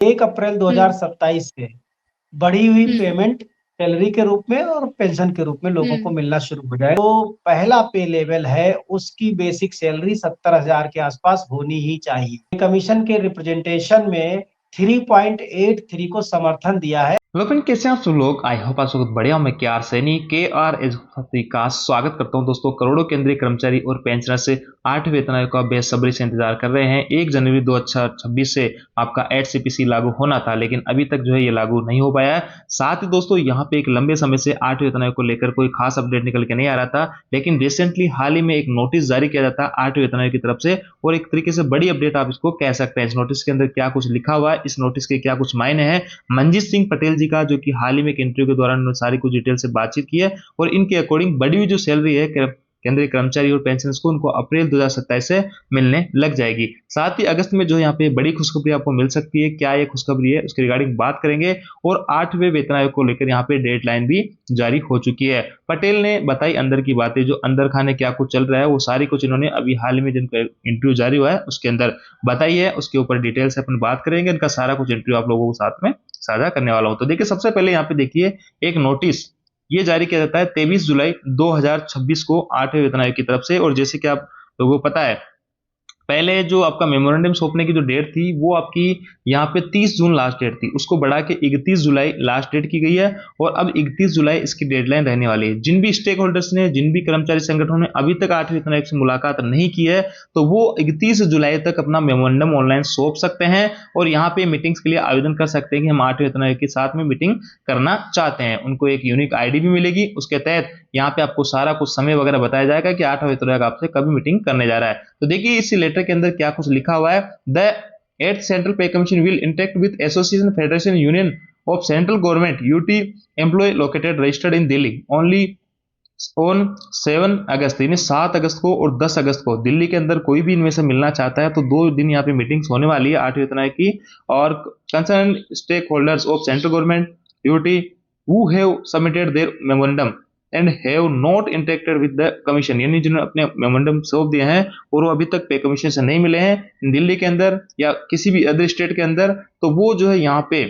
1 अप्रैल हम्म 2027 से बढ़ी हुई हम्म पेमेंट सैलरी के रूप में और पेंशन के रूप में लोगों को हम्म मिलना शुरू हो जाए। तो पहला पे लेवल है, उसकी बेसिक सैलरी 70,000 के आसपास होनी ही चाहिए। कमीशन के रिप्रेजेंटेशन में 3.83 को समर्थन दिया है। हेलो फ्रेंड, कैसे हैं आप सब लोग। आई होप आप सब कुछ बढ़िया। मैं KR सैनी KR का स्वागत करता हूं। दोस्तों, करोड़ों केंद्रीय कर्मचारी और पेंशनर से 8वें वेतन आयोग का बेसब्री से इंतजार कर रहे हैं। 1 जनवरी 2026 से आपका 8CPC लागू होना था, लेकिन अभी तक जो है ये लागू नहीं हो पाया है। साथ ही दोस्तों, यहाँ पे एक लंबे समय से 8वें वेतन आयोग को लेकर कोई खास अपडेट निकल के नहीं आ रहा था, लेकिन रिसेंटली हाल ही में एक नोटिस जारी किया जाता है 8वें वेतन आयोग की तरफ से, और एक तरीके से बड़ी अपडेट आप इसको कह सकते हैं। इस नोटिस के अंदर क्या कुछ लिखा हुआ है, इस नोटिस के क्या कुछ मायने हैं, मंजीत सिंह पटेल जी का, जो कि हाल ही में एक इंटरव्यू के दौरान उन्होंने सारी कुछ डिटेल से बातचीत की है, और इनके अकॉर्डिंग बढ़ी हुई जो सैलरी है केंद्रीय कर्मचारी और पेंशनर्स को, उनको अप्रैल 2027 से मिलने लग जाएगी। साथ ही अगस्त में जो यहाँ पे बड़ी खुशखबरी आपको मिल सकती है। क्या ये खुशखबरी है, उसके रिगार्डिंग बात करेंगे। और 8वें वेतन आयोग को लेकर यहाँ पे डेडलाइन भी जारी हो चुकी है। पटेल ने बताई अंदर की बातें, जो अंदर खाने क्या कुछ चल रहा है, वो सारी कुछ इन्होंने अभी हाल ही में जिनका इंटरव्यू जारी हुआ है उसके अंदर बताई है। उसके ऊपर डिटेल से अपन बात करेंगे। इनका सारा कुछ इंटरव्यू आप लोगों को साथ में साझा करने वाला हूं। तो देखिए, सबसे पहले यहाँ पे देखिए, एक नोटिस ये जारी किया जाता है 23 जुलाई 2026 को 8वें वेतन आयोग की तरफ से। और जैसे कि आप लोगों को पता है, पहले जो आपका मेमोरेंडम सौंपने की जो डेट थी, वो आपकी यहाँ पे 30 जून लास्ट डेट थी, उसको बढ़ा के 31 जुलाई लास्ट डेट की गई है। और अब 31 जुलाई इसकी डेडलाइन रहने वाली है। जिन भी स्टेक होल्डर्स ने, जिन भी कर्मचारी संगठनों ने अभी तक 8वें वेतन आयोग से मुलाकात नहीं की है, तो वो 31 जुलाई तक अपना मेमोरेंडम ऑनलाइन सौंप सकते हैं, और यहाँ पे मीटिंग्स के लिए आवेदन कर सकते हैं कि हम 8वें वेतन आयोग के साथ में मीटिंग करना चाहते हैं। उनको एक यूनिक ID भी मिलेगी। उसके तहत यहाँ पे आपको सारा कुछ समय वगैरह बताया जाएगा कि 8वां वेतन आयोग आपसे कभी मीटिंग करने जा रहा है। तो देखिए, इस लेटर के अंदर क्या कुछ लिखा हुआ है। The 8th central pay commission will interact with association federation union of central government UT employ located registered in Delhi only on 7 August, यानी 7 अगस्त को और 10 अगस्त को दिल्ली के अंदर कोई भी इनमें से मिलना चाहता है तो 2 दिन यहाँ पे मीटिंग्स होने वाली है 8वें वेतन आयोग की। और concern stakeholders of central government UT who have submitted their memorandum and have not interacted with the commission, यानी जिन्होंने अपने मेमोरेंडम सौंप दिए हैं और वो अभी तक पे कमीशन से नहीं मिले हैं दिल्ली के अंदर या किसी भी अदर स्टेट के अंदर, तो वो जो है यहाँ पे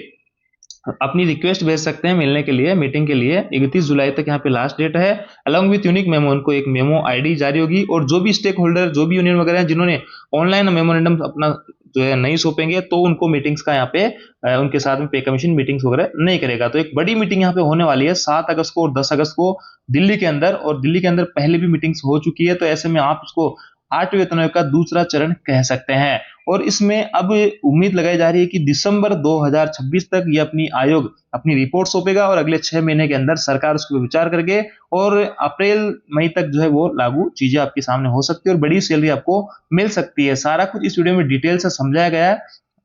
अपनी रिक्वेस्ट भेज सकते हैं मिलने के लिए, मीटिंग के लिए। 31 जुलाई तक यहाँ पे लास्ट डेट है। अलॉन्ग विथ यूनिक मेमो, उनको एक मेमो ID जारी होगी। और जो भी स्टेक होल्डर, जो भी यूनियन वगैरह हैं जिन्होंने ऑनलाइन मेमोरेंडम अपना जो है नहीं सौंपेंगे, तो उनको मीटिंग्स का यहाँ पे उनके साथ में पे कमीशन मीटिंग्स वगैरह नहीं करेगा। तो एक बड़ी मीटिंग यहाँ पे होने वाली है 7 अगस्त को और 10 अगस्त को दिल्ली के अंदर। और दिल्ली के अंदर पहले भी मीटिंग्स हो चुकी है, तो ऐसे में आप उसको 8वें वेतन आयोग का दूसरा चरण कह सकते हैं। और इसमें अब उम्मीद लगाई जा रही है कि दिसंबर 2026 तक ये अपनी आयोग अपनी रिपोर्ट सौंपेगा, और अगले 6 महीने के अंदर सरकार उस पर विचार करके और अप्रैल मई तक जो है वो लागू चीजें आपके सामने हो सकती है और बड़ी सैलरी आपको मिल सकती है। सारा कुछ इस वीडियो में डिटेल से समझाया गया है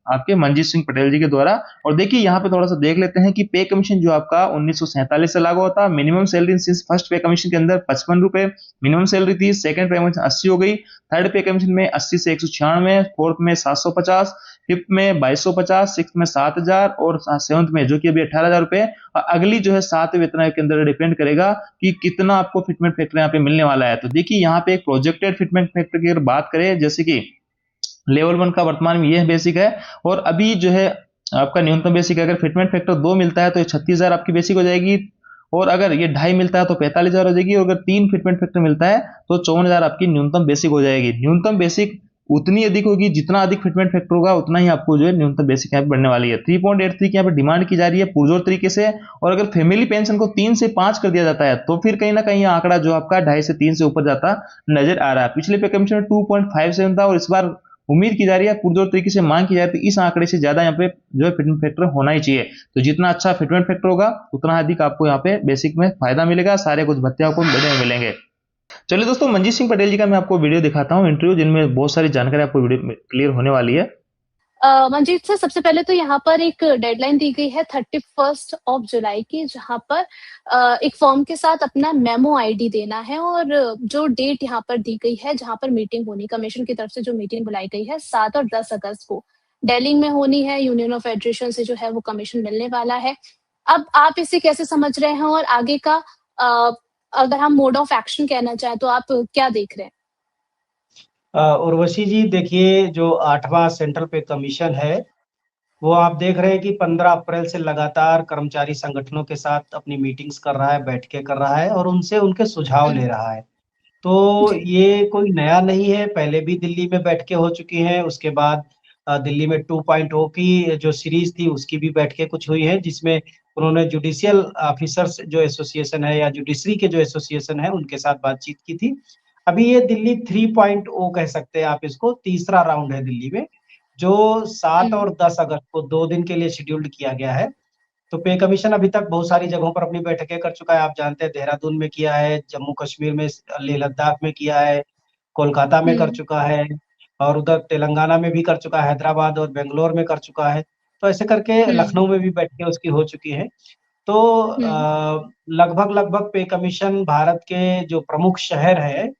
आपके मंजीत सिंह पटेल जी के द्वारा। और देखिए, यहाँ पे थोड़ा सा देख लेते हैं कि पे कमीशन जो आपका 1947 से लागू होता है। मिनिमम सैलरी सिंस फर्स्ट पे कमीशन के अंदर 55 रुपए मिनिमम सैलरी थी। सेकंड पे कमीशन 80 हो गई। थर्ड पे कमीशन में 80 से 196, फोर्थ में 750, फिफ्थ में 2250, सिक्स में 7000 और सेवंथ में जो कि अभी 18,000 रुपए। और अगली जो है 7वें वेतन आयोग के अंदर डिपेंड करेगा कि कितना आपको फिटमेंट फैक्टर यहाँ पे मिलने वाला है। तो देखिए, यहाँ पे एक प्रोजेक्टेड फिटमेंट फैक्टर की अगर बात करें, जैसे कि लेवल 1 का वर्तमान में यह बेसिक है, और अभी जो है आपका न्यूनतम बेसिक, अगर फिटमेंट फैक्टर 2 मिलता है तो 36,000 आपकी बेसिक हो जाएगी। और अगर ये 2.5 मिलता है तो 45,000 हो जाएगी। और अगर 3 फिटमेंट फैक्टर मिलता है तो 54,000 आपकी न्यूनतम बेसिक हो जाएगी। न्यूनतम बेसिक उतनी अधिक होगी, जितना अधिक फिटमेंट फैक्टर होगा उतना ही आपको जो है न्यूनतम बेसिक यहाँ पे बढ़ने वाली है। 3.83 की यहाँ पे डिमांड की जा रही है पुरजोर तरीके से। और अगर फैमिली पेंशन को 3 से 5 कर दिया जाता है, तो फिर कहीं ना कहीं आंकड़ा जो आपका 2.5 से 3 से ऊपर जाता नजर आ रहा है। पिछले पे कमीशन में 2.57 था, और इस बार उम्मीद की जा रही है, पुरजोर तरीके से मांग की जा रही है, इस आंकड़े से ज्यादा यहाँ पे जो है फिटमेंट फैक्टर होना ही चाहिए। तो जितना अच्छा फिटमेंट फैक्टर होगा उतना अधिक आपको यहाँ पे बेसिक में फायदा मिलेगा। सारे कुछ भत्ते आपको बड़े में मिलेंगे। चलिए दोस्तों, मंजीत सिंह पटेल जी का मैं आपको वीडियो दिखाता हूँ, इंटरव्यू, जिनमें बहुत सारी जानकारी आपको वीडियो में क्लियर होने वाली है। मंजीत सर, सबसे पहले तो यहाँ पर एक डेडलाइन दी गई है 31 जुलाई की, जहाँ पर एक फॉर्म के साथ अपना मेमो ID देना है। और जो डेट यहाँ पर दी गई है जहाँ पर मीटिंग होनी, कमीशन की तरफ से जो मीटिंग बुलाई गई है 7 और 10 अगस्त को दिल्ली में होनी है। यूनियन ऑफ फेडरेशन से जो है वो कमीशन मिलने वाला है। अब आप इसे कैसे समझ रहे हैं, और आगे का अ, अगर हम मोड ऑफ एक्शन कहना चाहें तो आप क्या देख रहे हैं? उर्वशी जी, देखिए, जो 8वां सेंट्रल पे कमीशन है वो आप देख रहे हैं कि 15 अप्रैल से लगातार कर्मचारी संगठनों के साथ अपनी मीटिंग्स कर रहा है, बैठकें कर रहा है और उनसे उनके सुझाव ले हुँ, रहा है। तो जी। ये कोई नया नहीं है, पहले भी दिल्ली में बैठकें हो चुकी हैं, उसके बाद दिल्ली में 2.0 की जो सीरीज़ थी उसकी भी बैठकें कुछ हुई हैं, जिसमें उन्होंने जुडिशियल ऑफिसर्स जो एसोसिएशन है या जुडिशरी के जो एसोसिएशन है, उनके साथ बातचीत की थी। अभी ये दिल्ली 3.0 कह सकते हैं आप इसको, तीसरा राउंड है दिल्ली में, जो 7 हुँ, और 10 अगस्त को 2 दिन के लिए शेड्यूल्ड किया गया है। तो पे कमीशन अभी तक बहुत सारी जगहों पर अपनी बैठकें कर चुका है। आप जानते हैं देहरादून में किया है, जम्मू-कश्मीर में लेह लद्दाख में किया है, कोलकाता में कर हुँ, चुका है और उधर तेलंगाना में भी कर चुका है, हैदराबाद और बैंगलोर में कर चुका है। तो ऐसे करके हुँ, लखनऊ में भी बैठकें उसकी हो चुकी हैं। तो हुँ, लगभग-लगभग पे कमीशन भारत के जो प्रमुख शहर हैं,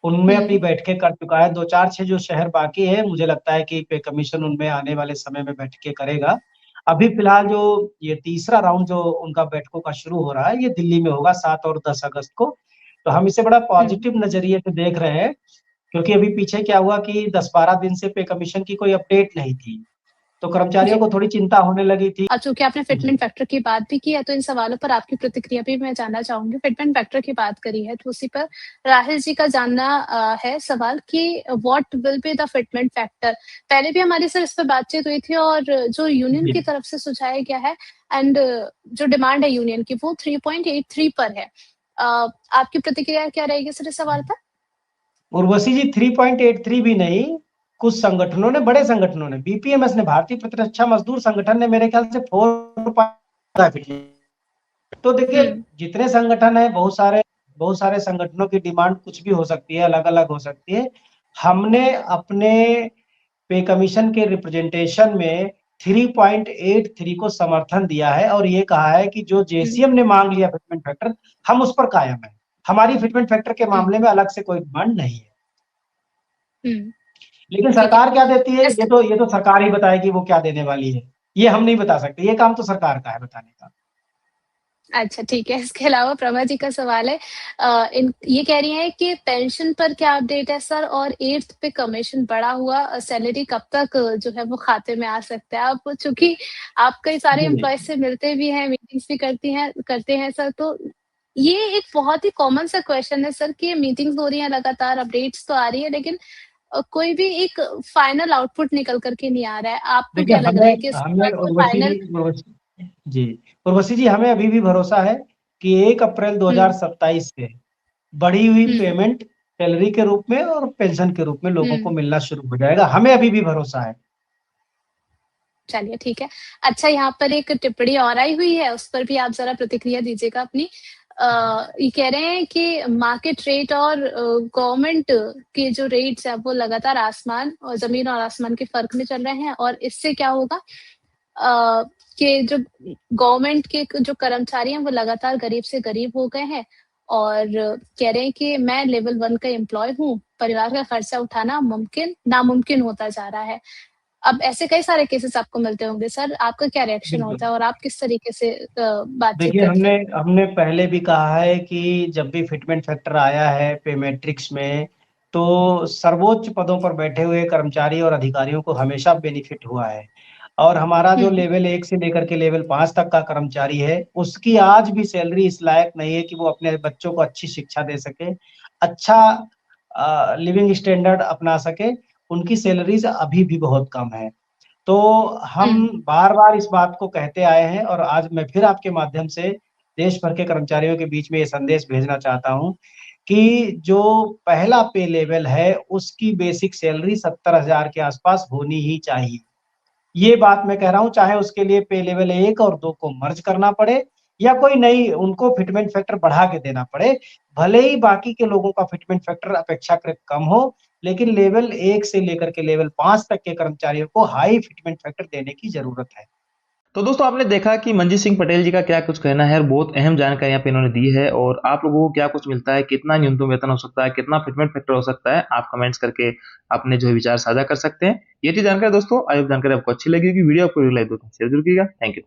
उनमें अपनी हुँ, बैठकें कर चुका है। 2, 4, 6 जो शहर बाकी हैं, मुझे लगता है कि पे कमीशन उनमें आने वाले समय में बैठकें करेगा। अभी फ़िलहाल जो ये तीसरा राउंड जो उनका बैठकों का शुरू हो रहा है, ये दिल्ली में होगा 7 और 10 अगस्त को। तो हम इसे बड़ा हुँ। पॉज़िटिव नज़रिए से देख रहे हैं, क्योंकि अभी पीछे क्या हुआ कि 10-12 दिन से पे कमीशन की कोई अपडेट नहीं थी। तो कर्मचारियों जी। को थोड़ी चिंता होने लगी थी। चूँकि आपने जी। फिटमेंट फैक्टर की बात भी की है, तो इन सवालों पर आपकी प्रतिक्रिया भी मैं जानना चाहूँगी। फिटमेंट फैक्टर की बात करी है, तो उसी पर राहिल जी का जानना है सवाल कि what will be the fitment factor? पहले भी हमारी सर इस पे बातचीत हुई थी और जो यूनियन जी। की तरफ से सुझाया गया है एंड जो डिमांड है यूनियन की, वो 3.83 पर है। आपकी प्रतिक्रिया क्या रहेगी सर इस सवाल पर? उर्वशी जी 3.83 भी नहीं, कुछ संगठनों ने, बड़े संगठनों ने, बीपीएमएस ने, भारतीय प्रतिरक्षा मजदूर संगठन ने मेरे ख्याल से 4 तो देखिए, हुँ, जितने संगठन हैं, बहुत सारे संगठनों की डिमांड कुछ भी हो सकती है, अलग-अलग हो सकती है। हमने अपने पे कमीशन के रिप्रेजेंटेशन में 3.83 को समर्थन दिया है और ये कहा है कि जो हुँ, जेसीएम ने माँग लिया फिटमेंट फैक्टर, हम उस पर कायम हैं। हमारी फिटमेंट फैक्टर के हुँ, मामले में अलग से कोई डिमांड नहीं है। हुँ, लेकिन ठीक है। सरकार क्या देती है, इसके ये तो सरकार ही बताएगी वो क्या देने वाली है। ये हम नहीं बता सकते, ये काम तो सरकार का है बताने का। अच्छा, ठीक है। इसके अलावा प्रमा जी का सवाल है इन ये कह रही हैं कि पेंशन पर क्या अपडेट है सर और 8th पे कमीशन बढ़ा हुआ सैलरी कब तक जो है वो खाते में आ सकता है? आप चूँकि आप कई सारे जी। एम्प्लॉइज़ से मिलते भी हैं, मीटिंग्स भी करते हैं सर, तो ये एक बहुत ही कॉमन सा क्वेश्चन है सर कि मीटिंग्स हो रही हैं लगातार, अपडेट्स तो आ रही है लेकिन कोई भी एक फाइनल आउटपुट निकल कर के नहीं आ रहा है। आपको देखिए क्या लग रहा है हमें कि इसके हमें बाद कोई फाइनल जी, उर्वशी जी हमें अभी भी भरोसा है कि 1 अप्रैल हुँ, 2027 से बढ़ी हुई हुँ, पेमेंट सैलरी के रूप में और पेंशन के रूप में लोगों को हुँ। मिलना शुरू हो जाएगा। हमें अभी भी भरोसा है। चलिए ठीक है। अच्छा यहाँ पर एक टिप्पणी और आई हुई है, उस पर भी आप ज़रा प्रतिक्रिया दीजिएगा अपनी। ये कह रहे हैं कि मार्केट रेट और गवर्नमेंट के जो रेट्स हैं वो लगातार आसमान और ज़मीन और आसमान के फ़र्क में चल रहे हैं और इससे क्या होगा कि जो गवर्नमेंट के जो कर्मचारी हैं वो लगातार गरीब से गरीब हो गए हैं और कह रहे हैं कि मैं लेवल 1 का एम्प्लॉयी हूँ, परिवार का खर्चा उठाना नामुमकिन होता जा रहा है। अब ऐसे कई सारे केसेस आपको मिलते होंगे सर, आपका क्या रिएक्शन बिल्कुल। होता है और आप किस तरीके से बातचीत देखिए करते हमने हैं? हमने पहले भी कहा है कि जब भी फिटमेंट फैक्टर आया है पे मैट्रिक्स में, तो सर्वोच्च पदों पर बैठे हुए कर्मचारी और अधिकारियों को हमेशा बेनिफिट हुआ है। और हमारा जो हुँ, लेवल 1 से लेकर के लेवल 5 तक का कर्मचारी है, उसकी आज भी सैलरी इस लायक नहीं है कि वो अपने बच्चों को अच्छी शिक्षा दे सके, अच्छा लिविंग स्टैंडर्ड अपना सके, उनकी सैलरीज़ अभी भी बहुत कम है। तो हम हुँ, बार-बार इस बात को कहते आए हैं और आज मैं फिर आपके माध्यम से देश भर के कर्मचारियों के बीच में ये संदेश भेजना चाहता हूँ कि जो पहला पे लेवल है, उसकी बेसिक सैलरी 70,000 के आस-पास होनी ही चाहिए। ये बात मैं कह रहा हूँ, चाहे उसके लिए पे लेवल 1 और 2 को मर्ज करना पड़े या कोई नई उनको फिटमेंट फैक्टर बढ़ा के देना पड़े। भले ही बाकी के लोगों का फिटमेंट फैक्टर अपेक्षाकृत कम हो, लेकिन लेवल 1 से लेकर के लेवल 5 तक के कर्मचारियों को हाई फिटमेंट फैक्टर देने की ज़रूरत है। तो दोस्तों आपने देखा कि मंजीत सिंह पटेल जी का क्या कुछ कहना है और बहुत अहम जानकारी यहाँ पे इन्होंने दी है और आप लोगों को क्या कुछ मिलता है, कितना न्यूनतम वेतन हो सकता है, कितना फिटमेंट फैक्टर हो सकता है, आप कमेंट्स करके अपने जो है विचार साझा कर सकते हैं। ये थी जानकारी दोस्तों, आई होप जानकारी आपको अच्छी लगी होगी। वीडियो आपको लाइक शेयर जरूर कीजिएगा। Thank you.